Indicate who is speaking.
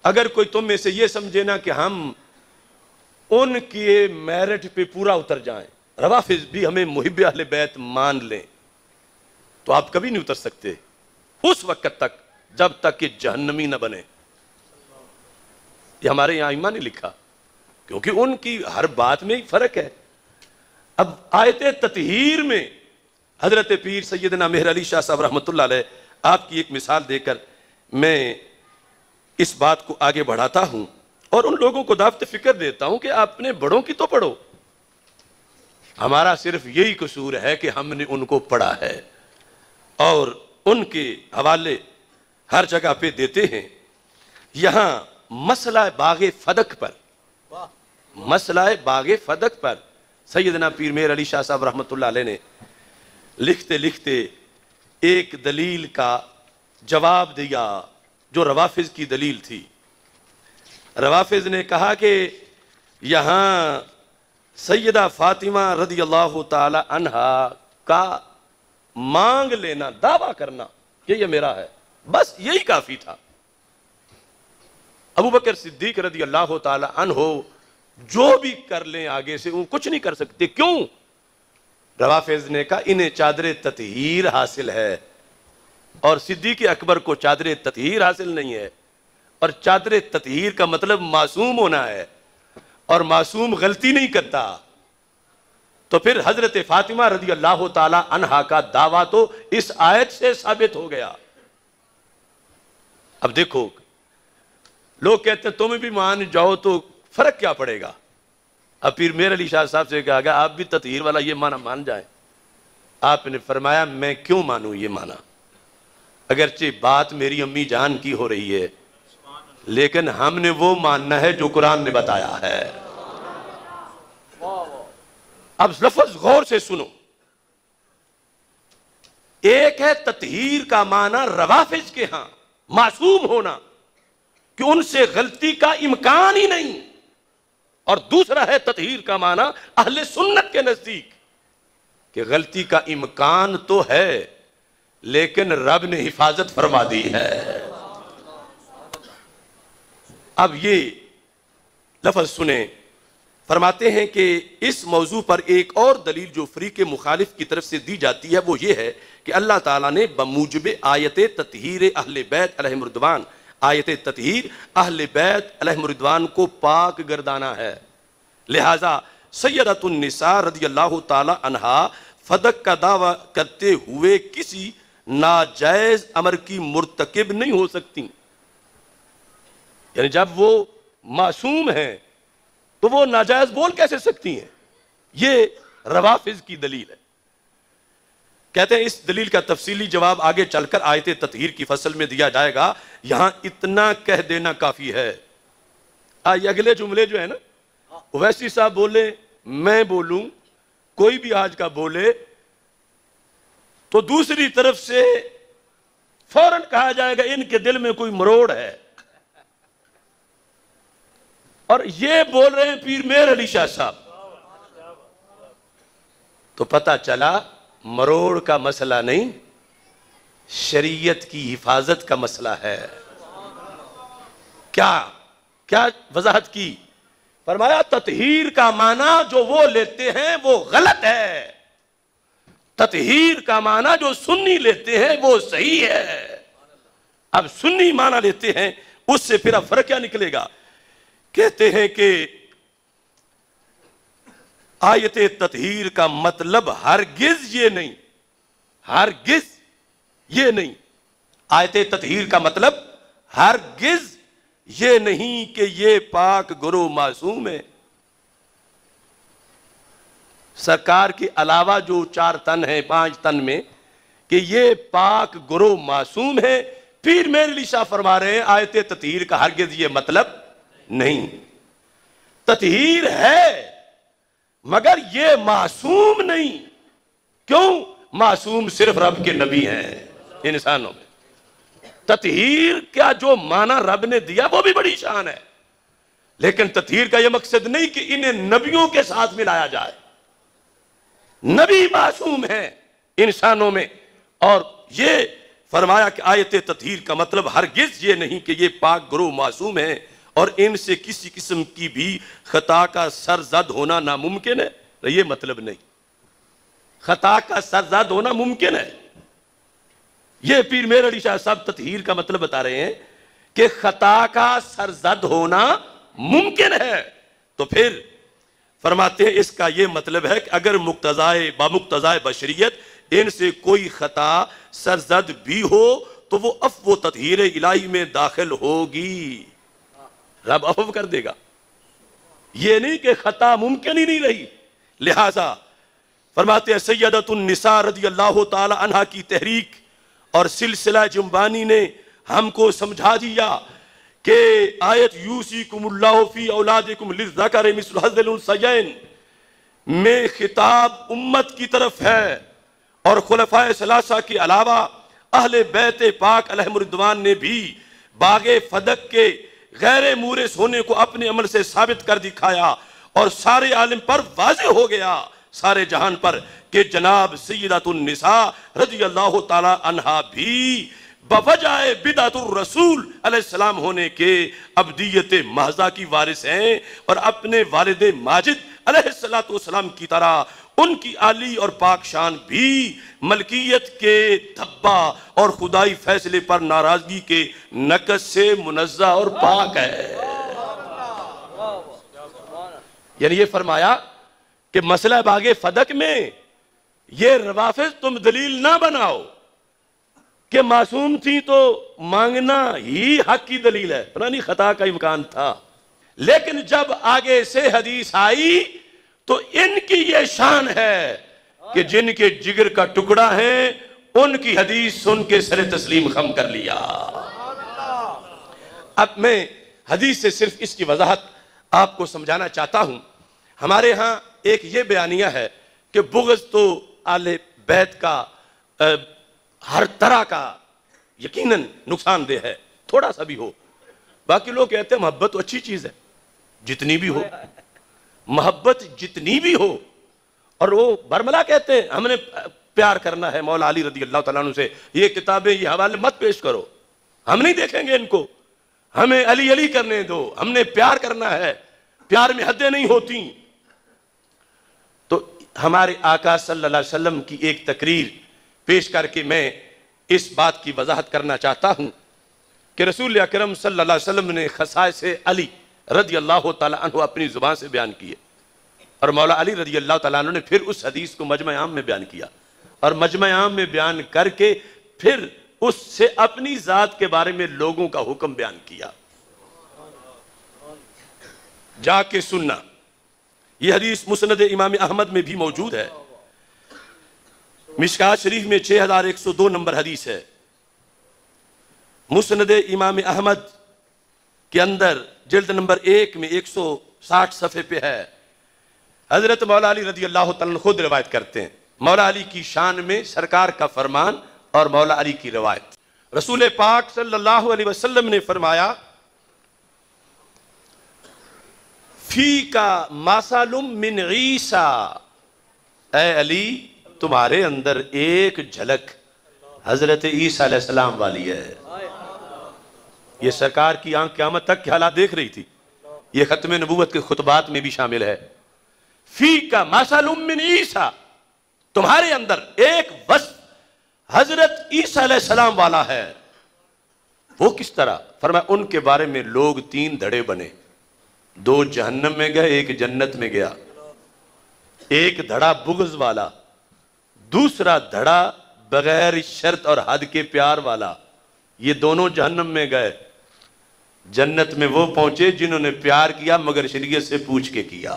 Speaker 1: اگر کوئی تم میں سے یہ سمجھے نا کہ ہم ان کے میرٹ پہ پورا اتر جائیں، روافض بھی ہمیں محب اہل بیت مان لیں، تو آپ کبھی نہیں اتر سکتے اس وقت تک جب تک کہ جہنمی نہ بنے۔ یہ ہمارے یہاں ائمہ نے لکھا، کیونکہ ان کی ہر بات میں فرق ہے۔ اب آیت تطہیر میں حضرت پیر سیدنا مہر علی شاہ صاحب رحمۃ اللہ علیہ آپ کی ایک مثال دے کر میں اس بات کو آگے بڑھاتا ہوں اور ان لوگوں کو دعوت فکر دیتا ہوں کہ آپ اپنے بڑوں کی تو پڑھو۔ ہمارا صرف یہی قصور ہے کہ ہم نے ان کو پڑھا ہے اور ان کے حوالے ہر جگہ پہ دیتے ہیں۔ یہاں مسئلہ باغ فدق پر سیدنا پیر مہر علی شاہ صاحب رحمۃ اللہ علیہ نے لکھتے لکھتے ایک دلیل کا جواب دیا جو روافض کی دلیل تھی۔ روافض نے کہا کہ یہاں سیدہ فاطمہ رضی اللہ تعالی عنہا کا مانگ لینا، دعویٰ کرنا کہ یہ میرا ہے، بس یہی کافی تھا۔ ابو بکر صدیق رضی اللہ تعالی عنہ جو بھی کر لیں آگے سے وہ کچھ نہیں کر سکتے۔ کیوں؟ روافض نے کہا انہیں چادر تطہیر حاصل ہے اور صدیق اکبر کو چادر تطہیر حاصل نہیں ہے، اور چادر تطہیر کا مطلب معصوم ہونا ہے، اور معصوم غلطی نہیں کرتا۔ تو پھر حضرت فاطمہ رضی اللہ تعالی عنہا کا دعویٰ تو اس آیت سے ثابت ہو گیا۔ اب دیکھو لوگ کہتے ہیں تم بھی مان جاؤ تو فرق کیا پڑے گا؟ اب پیر مہر علی شاہ صاحب سے کہا گیا آپ بھی تطہیر والا یہ معنی مان جائیں۔ آپ نے فرمایا میں کیوں مانوں یہ معنی، اگرچہ بات میری امی جان کی ہو رہی ہے لیکن ہم نے وہ ماننا ہے جو قرآن نے بتایا ہے۔ اب لفظ غور سے سنو، ایک ہے تطہیر کا معنی روافض کے ہاں معصوم ہونا کہ ان سے غلطی کا امکان ہی نہیں، اور دوسرا ہے تطہیر کا معنی اہل سنت کے نزدیک کہ غلطی کا امکان تو ہے لیکن رب نے حفاظت فرما دی ہے۔ اب یہ لفظ سنیں، فرماتے ہیں کہ اس موضوع پر ایک اور دلیل جو فریق مخالف کی طرف سے دی جاتی ہے وہ یہ ہے کہ اللہ تعالیٰ نے بموجب آیت تطہیر اہل بیت علیہم رضوان، آیت تطہیر اہل بیت علیہم رضوان کو پاک گردانا ہے، لہٰذا سیدۃ النساء رضی اللہ تعالی عنہا فدق کا دعویٰ کرتے ہوئے کسی ناجائز امر کی مرتکب نہیں ہو سکتی۔ یعنی جب وہ معصوم ہیں تو وہ ناجائز بول کیسے سکتی ہیں؟ یہ روافض کی دلیل ہے۔ کہتے ہیں اس دلیل کا تفصیلی جواب آگے چل کر آیت تطہیر کی فصل میں دیا جائے گا، یہاں اتنا کہہ دینا کافی ہے۔ یہ اگلے جملے جو ہے نا، ویسی صاحب بولے، میں بولوں، کوئی بھی آج کا بولے تو دوسری طرف سے فوراً کہا جائے گا ان کے دل میں کوئی مروڑ ہے، اور یہ بول رہے ہیں پیر مہر علی شاہ صاحب، تو پتہ چلا مروڑ کا مسئلہ نہیں، شریعت کی حفاظت کا مسئلہ ہے۔ کیا وضاحت کی؟ فرمایا تطہیر کا معنی جو وہ لیتے ہیں وہ غلط ہے، تطہیر کا معنی جو سنی لیتے ہیں وہ صحیح ہے۔ اب سنی معنی لیتے ہیں، اس سے پھر اب فرق کیا نکلے گا؟ کہتے ہیں کہ آیت تطہیر کا مطلب ہرگز یہ نہیں، ہرگز یہ نہیں، آیت تطہیر کا مطلب ہرگز یہ نہیں کہ یہ پاک گروہ معصوم ہے۔ سرکار کے علاوہ جو 4 تن ہیں 5 تن میں کہ یہ پاک گروہ معصوم ہے، پیر مہر علی شاہ فرما رہے ہیں آیت تطہیر کا ہرگز یہ مطلب نہیں، تطہیر ہے مگر یہ معصوم نہیں۔ کیوں؟ معصوم صرف رب کے نبی ہیں انسانوں میں۔ تطہیر کیا جو معنی رب نے دیا وہ بھی بڑی شان ہے، لیکن تطہیر کا یہ مقصد نہیں کہ انہیں نبیوں کے ساتھ ملایا جائے۔ نبی معصوم ہیں انسانوں میں، اور یہ فرمایا کہ آیت تطہیر کا مطلب ہرگز یہ نہیں کہ یہ پاک گروہ معصوم ہیں اور ان سے کسی قسم کی بھی خطا کا سرزد ہونا ناممکن ہے. یہ مطلب نہیں، خطا کا سرزد ہونا ممکن ہے. یہ پیر مہر علی شاہ صاحب تطہیر کا مطلب بتا رہے ہیں کہ خطا کا سرزد ہونا ممکن ہے. تو پھر فرماتے ہیں اس کا یہ مطلب ہے کہ اگر بمقتضائے بشریت ان سے کوئی خطا سرزد بھی ہو تو وہ عفو و تطہیر الہی میں داخل ہوگی، رب عفو کر دے گا. یہ نہیں کہ خطا ممکن ہی نہیں رہی. لہذا فرماتے ہیں سیدۃ النساء رضی اللہ تعالی عنہا کی تحریک اور سلسلہ جنبانی نے ہم کو سمجھا دیا کہ آیت یوصیکم اللہ فی اولادکم للذکر مثل حظ الانثیین میں خطاب امت کی طرف ہے، اور خلفائے ثلاثہ کے علاوہ اہل بیت پاک علیہم الرضوان نے بھی باغ فدق کے غیر مورث ہونے کو اپنے عمل سے ثابت کر دکھایا، اور سارے عالم پر واضح ہو گیا، سارے جہان پر، کہ جناب سیدۃ النساء رضی اللہ تعالی عنہا بھی بوجہ بدعت الرسول علیہ السلام ہونے کے ابدیت محضہ کی وارث ہیں، اور اپنے والد ماجد علیہ السلام کی طرح ان کی عالی اور پاک شان بھی ملکیت کے دھبا اور خدائی فیصلے پر ناراضگی کے نقص سے منزہ اور پاک ہے. یعنی یہ فرمایا کہ مسئلہ باغ فدق میں یہ روافض تم دلیل نہ بناؤ کہ معصوم تھی تو مانگنا ہی حق کی دلیل ہے، پرانی خطا کا امکان تھا. لیکن جب آگے سے حدیث آئی تو ان کی یہ شان ہے کہ جن کے جگر کا ٹکڑا ہے ان کی حدیث سن کے سر تسلیم خم کر لیا. اب میں حدیث سے صرف اس کی وضاحت آپ کو سمجھانا چاہتا ہوں. ہمارے ہاں ایک یہ بیانیہ ہے کہ بغض تو آل بیت کا ہر طرح کا یقیناً نقصان دہ ہے، تھوڑا سا بھی ہو. باقی لوگ کہتے ہیں محبت تو اچھی چیز ہے، جتنی بھی ہو، محبت جتنی بھی ہو. اور وہ برملا کہتے ہیں ہم نے پیار کرنا ہے مولا علی رضی اللہ تعالیٰ عنہ سے، یہ کتابیں یہ حوالے مت پیش کرو، ہم نہیں دیکھیں گے ان کو، ہمیں علی علی کرنے دو، ہم نے پیار کرنا ہے، پیار میں حدیں نہیں ہوتی. تو ہمارے آقا صلی اللہ علیہ وسلم کی ایک تقریر پیش کر کے میں اس بات کی وضاحت کرنا چاہتا ہوں کہ رسول اکرم صلی اللہ علیہ وسلم نے خصائص علی رضی اللہ تعالیٰ عنہ اپنی زبان سے بیان کیے، اور مولا علی رضی اللہ تعالیٰ عنہ نے پھر اس حدیث کو مجمع عام میں بیان کیا، اور مجمع عام میں بیان کر کے پھر اس سے اپنی ذات کے بارے میں لوگوں کا حکم بیان کیا. جا کے سننا. یہ حدیث مسند امام احمد میں بھی موجود ہے، مشکات شریف میں 6102 نمبر حدیث ہے. مسند امام احمد کے اندر جلد نمبر 1 میں 160 صفحے پہ ہے. حضرت مولا علی رضی اللہ تعالیٰ عنہ خود روایت کرتے ہیں، مولا علی کی شان میں سرکار کا فرمان اور مولا علی کی روایت. رسول پاک صلی اللہ علیہ وسلم نے فرمایا فی کا ماسالم من عیسیٰ، اے علی تمہارے اندر ایک جھلک حضرت عیسیٰ علیہ السلام والی ہے. یہ سرکار کی آنکھ قیامت تک کے حالات دیکھ رہی تھی، یہ ختم نبوت کے خطبات میں بھی شامل ہے. فی کا ماسالم من عیسیٰ، تمہارے اندر ایک وصف حضرت عیسیٰ علیہ السلام والا ہے. وہ کس طرح؟ فرمایا ان کے بارے میں لوگ 3 دھڑے بنے، 2 جہنم میں گئے، ایک جنت میں گیا. ایک دھڑا بغض والا، دوسرا دھڑا بغیر شرط اور حد کے پیار والا. یہ دونوں جہنم میں گئے، جنت میں وہ پہنچے جنہوں نے پیار کیا مگر شریعت سے پوچھ کے کیا.